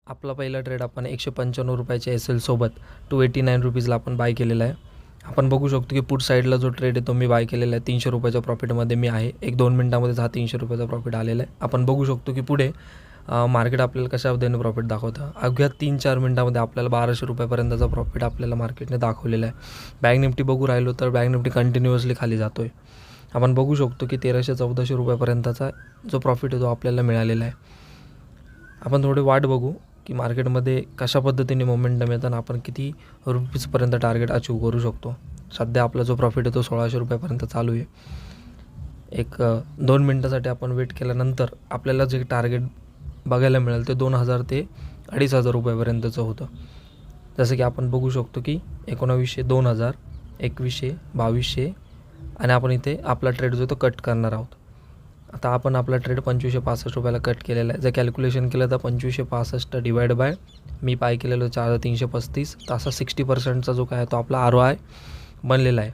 आपला पहिला ट्रेड आपण 195 रुपयाच्या SL सोबत 289 रुपीजला आपण बाय केलेला आहे. आपण बघू शकतो की पुट साईडला जो ट्रेड आहे तो मी बाय केलेला आहे 300 रुपयाच्या प्रॉफिटमध्ये मी आहे. 1-2 मिनिटांमध्येच हा 300 रुपयाचा प्रॉफिट आलेला आहे. आपण बघू शकतो की पुढे मार्केट आपल्याला कशा पद्धतीने प्रॉफिट दाखवतं. अवघ्या 3-4 मिनिटांमध्ये आपल्याला 1200 रुपयापर्यंतचा प्रॉफिट आपल्याला मार्केटने दाखवलेला आहे. बँक निफ्टी बघू राहिलो तर बँक निफ्टी कंटिन्युअसली खाली जातो आहे. आपण बघू शकतो की 1300-1400 रुपयापर्यंतचा जो प्रॉफिट आहे तो आपल्याला मिळालेला आहे. आपण थोडी वाट बघू की मार्केटमध्ये कशा पद्धतीने मोमेंटम येताना आपण किती रुपीजपर्यंत टार्गेट अचीव करू शकतो. सध्या आपला जो प्रॉफिट आहे तो 1600 रुपयापर्यंत चालू आहे. 2 मिनटासाठी आपण वेट केल्यानंतर आपल्याला जे टार्गेट बघायला मिळेल ते 2000 ते 2500 रुपयापर्यंतचं होतं. जसं की आपण बघू शकतो की 1900, 2000, 2100, 2200 आणि आपण इथे आपला ट्रेड जो तो कट करणार आहोत. आता आपण आपला ट्रेड 2565 रुपयाला कट केलेला आहे. जर कॅल्क्युलेशन केलं तर 2565 डिवाइड बाय मी बाय केलेलं 4335 तर असा 60%चा जो काय तो आपला ROI बनलेला आहे.